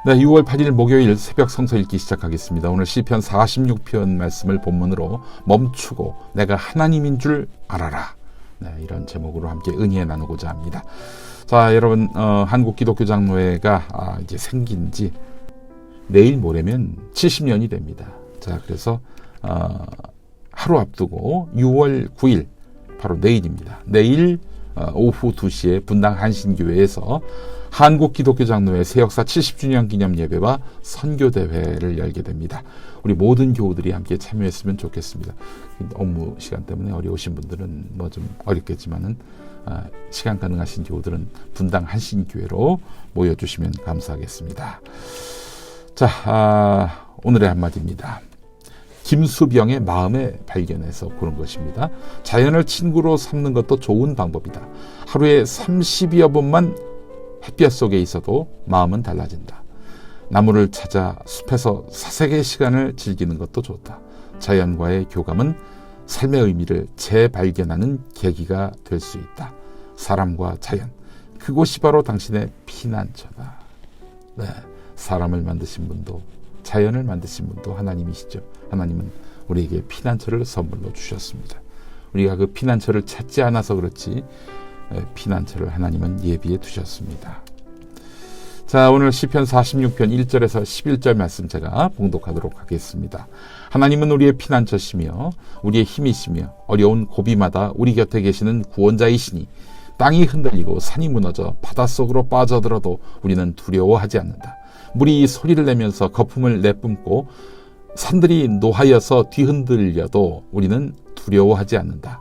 네, 6월 8일 목요일 새벽 성서 읽기 시작하겠습니다. 오늘 시편 46편 말씀을 본문으로 멈추고 내가 하나님인 줄 알아라. 네, 이런 제목으로 함께 은혜 나누고자 합니다. 자, 여러분, 한국기독교장로회가 이제 생긴 지 내일 모레면 70년이 됩니다. 자, 그래서 하루 앞두고 6월 9일 바로 내일입니다. 내일 오후 2시에 분당 한신교회에서 한국기독교장로회 새역사 70주년 기념 예배와 선교대회를 열게 됩니다. 우리 모든 교우들이 함께 참여했으면 좋겠습니다. 업무 시간 때문에 어려우신 분들은 뭐 좀 어렵겠지만은 시간 가능하신 교우들은 분당 한신교회로 모여주시면 감사하겠습니다. 자, 오늘의 한마디입니다. 김수병의 마음의 발견에서 보는 것입니다. 자연을 친구로 삼는 것도 좋은 방법이다. 하루에 30여 분만 햇볕 속에 있어도 마음은 달라진다. 나무를 찾아 숲에서 사색의 시간을 즐기는 것도 좋다. 자연과의 교감은 삶의 의미를 재발견하는 계기가 될 수 있다. 사람과 자연, 그곳이 바로 당신의 피난처다. 네, 사람을 만드신 분도 자연을 만드신 분도 하나님이시죠. 하나님은 우리에게 피난처를 선물로 주셨습니다. 우리가 그 피난처를 찾지 않아서 그렇지 피난처를 하나님은 예비해 두셨습니다. 자, 오늘 시편 46편 1절에서 11절 말씀 제가 봉독하도록 하겠습니다. 하나님은 우리의 피난처시며 우리의 힘이시며 어려운 고비마다 우리 곁에 계시는 구원자이시니 땅이 흔들리고 산이 무너져 바닷속으로 빠져들어도 우리는 두려워하지 않는다. 물이 소리를 내면서 거품을 내뿜고 산들이 노하여서 뒤흔들려도 우리는 두려워하지 않는다.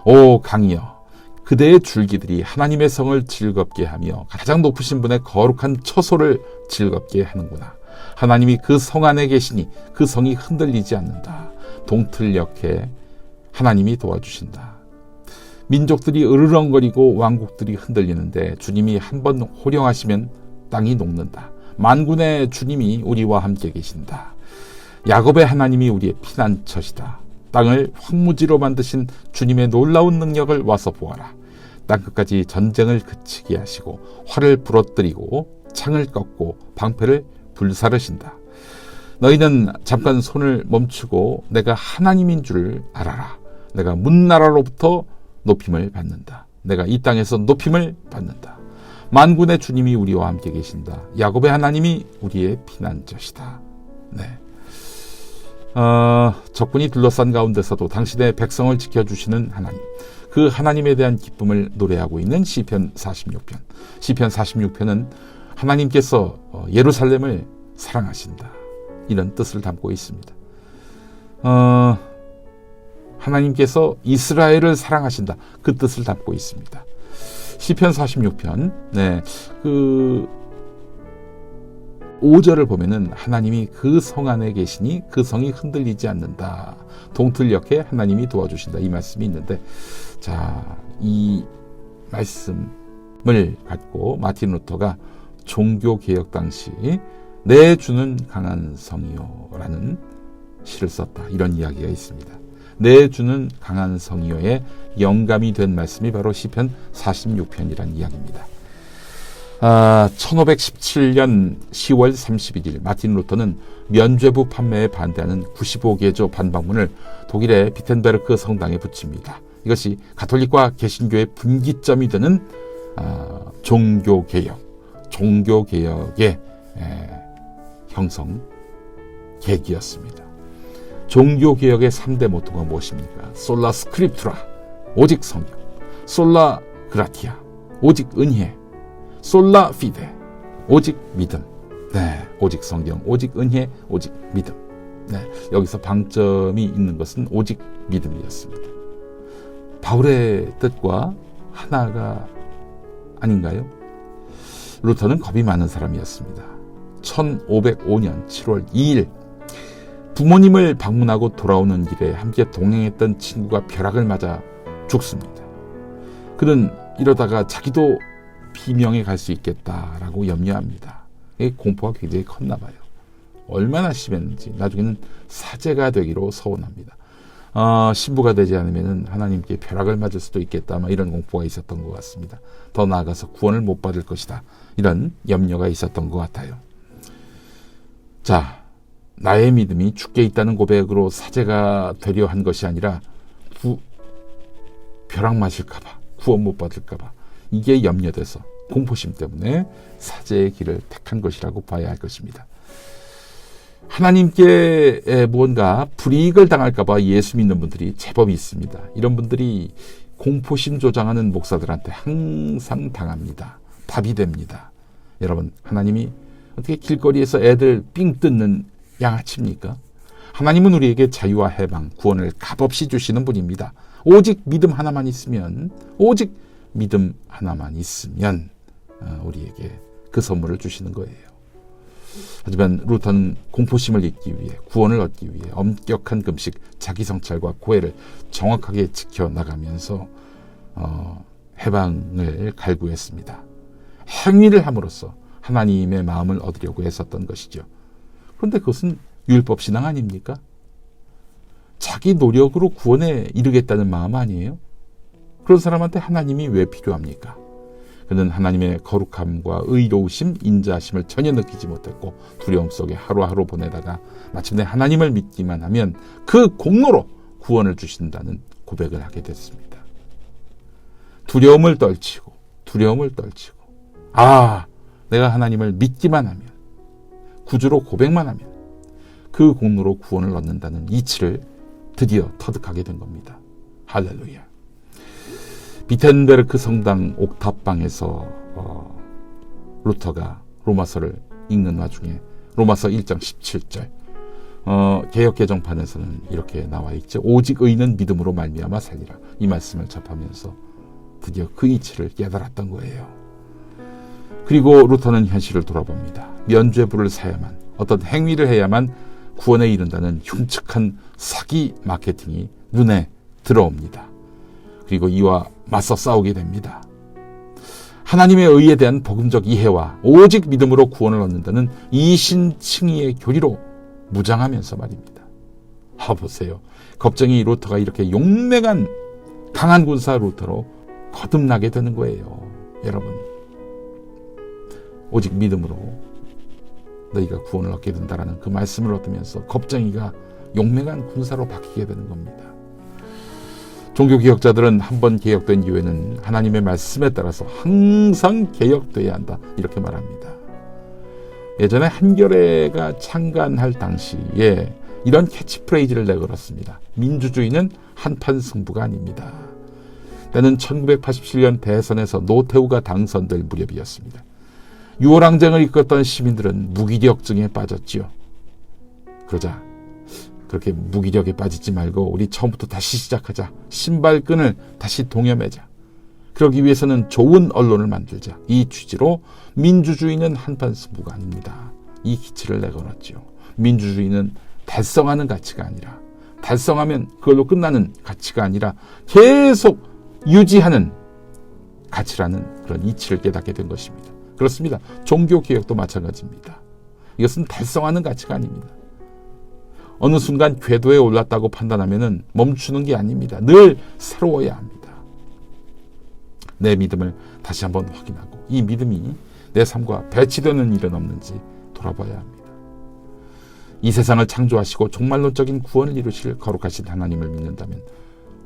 오 강이여, 그대의 줄기들이 하나님의 성을 즐겁게 하며 가장 높으신 분의 거룩한 처소를 즐겁게 하는구나. 하나님이 그 성 안에 계시니 그 성이 흔들리지 않는다. 동틀녘에 하나님이 도와주신다. 민족들이 으르렁거리고 왕국들이 흔들리는데 주님이 한번 호령하시면 땅이 녹는다. 만군의 주님이 우리와 함께 계신다. 야곱의 하나님이 우리의 피난처시다. 땅을 황무지로 만드신 주님의 놀라운 능력을 와서 보아라. 땅끝까지 전쟁을 그치게 하시고 활을 부러뜨리고 창을 꺾고 방패를 불사르신다. 너희는 잠깐 손을 멈추고 내가 하나님인 줄 알아라. 내가 문나라로부터 높임을 받는다. 내가 이 땅에서 높임을 받는다. 만군의 주님이 우리와 함께 계신다. 야곱의 하나님이 우리의 피난처시다. 네. 적군이 둘러싼 가운데서도 당신의 백성을 지켜주시는 하나님, 그 하나님에 대한 기쁨을 노래하고 있는 시편 46편. 시편 46편은 하나님께서 예루살렘을 사랑하신다, 이런 뜻을 담고 있습니다. 하나님께서 이스라엘을 사랑하신다, 그 뜻을 담고 있습니다. 시편 46편, 네, 5절을 보면은 하나님이 그 성 안에 계시니 그 성이 흔들리지 않는다. 동틀녘에 하나님이 도와주신다, 이 말씀이 있는데, 자, 이 말씀을 갖고 마틴 루터가 종교개혁 당시 내 주는 강한 성이요 라는 시를 썼다, 이런 이야기가 있습니다. 내 주는 강한 성이요의 영감이 된 말씀이 바로 시편 46편이라는 이야기입니다. 1517년 10월 31일 마틴 루터는 면죄부 판매에 반대하는 95개조 반박문을 독일의 비텐베르크 성당에 붙입니다. 이것이 가톨릭과 개신교의 분기점이 되는 종교개혁의 형성 계기였습니다. 종교개혁의 3대 모토가 무엇입니까? 솔라 스크립투라, 오직 성경, 솔라 그라티아, 오직 은혜, 솔라 피데, 오직 믿음. 네, 오직 성경, 오직 은혜, 오직 믿음. 네, 여기서 방점이 있는 것은 오직 믿음이었습니다. 바울의 뜻과 하나가 아닌가요? 루터는 겁이 많은 사람이었습니다. 1505년 7월 2일 부모님을 방문하고 돌아오는 길에 함께 동행했던 친구가 벼락을 맞아 죽습니다. 그는 이러다가 자기도 비명에 갈 수 있겠다라고 염려합니다. 공포가 굉장히 컸나 봐요. 얼마나 심했는지 나중에는 사제가 되기로 서원합니다. 신부가 되지 않으면 하나님께 벼락을 맞을 수도 있겠다, 이런 공포가 있었던 것 같습니다. 더 나아가서 구원을 못 받을 것이다, 이런 염려가 있었던 것 같아요. 자, 나의 믿음이 주께 있다는 고백으로 사제가 되려 한 것이 아니라 벼락 맞을까봐, 구원 못 받을까봐 이게 염려돼서 공포심 때문에 사제의 길을 택한 것이라고 봐야 할 것입니다. 하나님께 무언가 불이익을 당할까봐 예수 믿는 분들이 제법 있습니다. 이런 분들이 공포심 조장하는 목사들한테 항상 당합니다. 밥이 됩니다. 여러분, 하나님이 어떻게 길거리에서 애들 삥 뜯는 양아치입니까? 하나님은 우리에게 자유와 해방, 구원을 값없이 주시는 분입니다. 오직 믿음 하나만 있으면, 우리에게 그 선물을 주시는 거예요. 하지만 루터는 공포심을 잊기 위해, 구원을 얻기 위해 엄격한 금식, 자기 성찰과 고해를 정확하게 지켜나가면서 해방을 갈구했습니다. 행위를 함으로써 하나님의 마음을 얻으려고 했었던 것이죠. 그런데 그것은 율법신앙 아닙니까? 자기 노력으로 구원에 이르겠다는 마음 아니에요? 그런 사람한테 하나님이 왜 필요합니까? 그는 하나님의 거룩함과 의로우심, 인자하심을 전혀 느끼지 못했고 두려움 속에 하루하루 보내다가 마침내 하나님을 믿기만 하면 그 공로로 구원을 주신다는 고백을 하게 됐습니다. 두려움을 떨치고 내가 하나님을 믿기만 하면, 구주로 고백만 하면 그 공로로 구원을 얻는다는 이치를 드디어 터득하게 된 겁니다. 할렐루야. 비텐베르크 성당 옥탑방에서 루터가 로마서를 읽는 와중에 로마서 1장 17절 개역 개정판에서는 이렇게 나와 있죠. 오직 의인은 믿음으로 말미암아 살리라. 이 말씀을 접하면서 드디어 그 이치를 깨달았던 거예요. 그리고 루터는 현실을 돌아봅니다. 면죄부를 사야만, 어떤 행위를 해야만 구원에 이른다는 흉측한 사기 마케팅이 눈에 들어옵니다. 그리고 이와 맞서 싸우게 됩니다. 하나님의 의에 대한 복음적 이해와 오직 믿음으로 구원을 얻는다는 이신칭의의 교리로 무장하면서 말입니다. 보세요. 겁쟁이 루터가 이렇게 용맹한 강한 군사 루터로 거듭나게 되는 거예요. 여러분, 오직 믿음으로 너희가 구원을 얻게 된다라는 그 말씀을 얻으면서 겁쟁이가 용맹한 군사로 바뀌게 되는 겁니다. 종교개혁자들은 한 번 개혁된 이후에는 하나님의 말씀에 따라서 항상 개혁돼야 한다, 이렇게 말합니다. 예전에 한겨레가 창간할 당시에 이런 캐치프레이즈를 내걸었습니다. 민주주의는 한판 승부가 아닙니다. 때는 1987년 대선에서 노태우가 당선될 무렵이었습니다. 유월항쟁을 이끌었던 시민들은 무기력증에 빠졌지요. 그러자 그렇게 무기력에 빠지지 말고 우리 처음부터 다시 시작하자. 신발끈을 다시 동여매자. 그러기 위해서는 좋은 언론을 만들자. 이 취지로 민주주의는 한판 승부가 아닙니다. 이 기치를 내걸었죠. 민주주의는 달성하는 가치가 아니라, 달성하면 그걸로 끝나는 가치가 아니라 계속 유지하는 가치라는 그런 이치를 깨닫게 된 것입니다. 그렇습니다. 종교개혁도 마찬가지입니다. 이것은 달성하는 가치가 아닙니다. 어느 순간 궤도에 올랐다고 판단하면 멈추는 게 아닙니다. 늘 새로워야 합니다. 내 믿음을 다시 한번 확인하고 이 믿음이 내 삶과 배치되는 일은 없는지 돌아봐야 합니다. 이 세상을 창조하시고 종말론적인 구원을 이루실 거룩하신 하나님을 믿는다면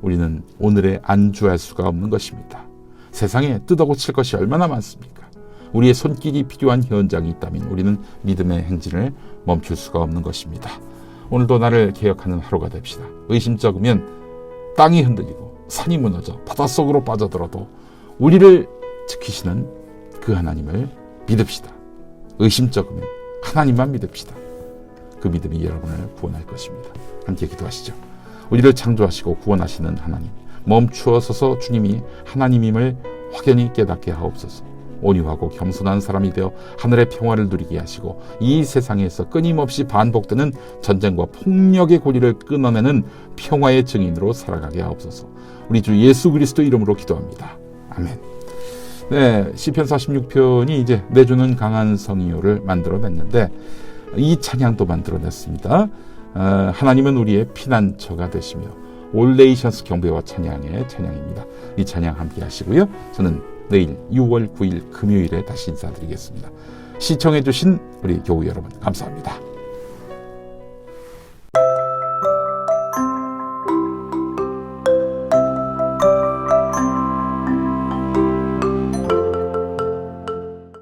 우리는 오늘에 안주할 수가 없는 것입니다. 세상에 뜯어고칠 것이 얼마나 많습니까? 우리의 손길이 필요한 현장이 있다면 우리는 믿음의 행진을 멈출 수가 없는 것입니다. 오늘도 나를 개혁하는 하루가 됩시다. 의심적이면 땅이 흔들리고 산이 무너져 바닷속으로 빠져들어도 우리를 지키시는 그 하나님을 믿읍시다. 의심적이면 하나님만 믿읍시다. 그 믿음이 여러분을 구원할 것입니다. 함께 기도하시죠. 우리를 창조하시고 구원하시는 하나님, 멈추어 서서 주님이 하나님임을 확연히 깨닫게 하옵소서. 온유하고 겸손한 사람이 되어 하늘의 평화를 누리게 하시고 이 세상에서 끊임없이 반복되는 전쟁과 폭력의 고리를 끊어내는 평화의 증인으로 살아가게 하옵소서. 우리 주 예수 그리스도 이름으로 기도합니다. 아멘. 네, 시편 46편이 이제 내주는 강한 성이요를 만들어냈는데 이 찬양도 만들어냈습니다. 하나님은 우리의 피난처가 되시며 올레이션스 경배와 찬양의 찬양입니다. 이 찬양 함께 하시고요. 저는 내일 6월 9일 금요일에 다시 인사드리겠습니다. 시청해 주신 우리 교우 여러분 감사합니다.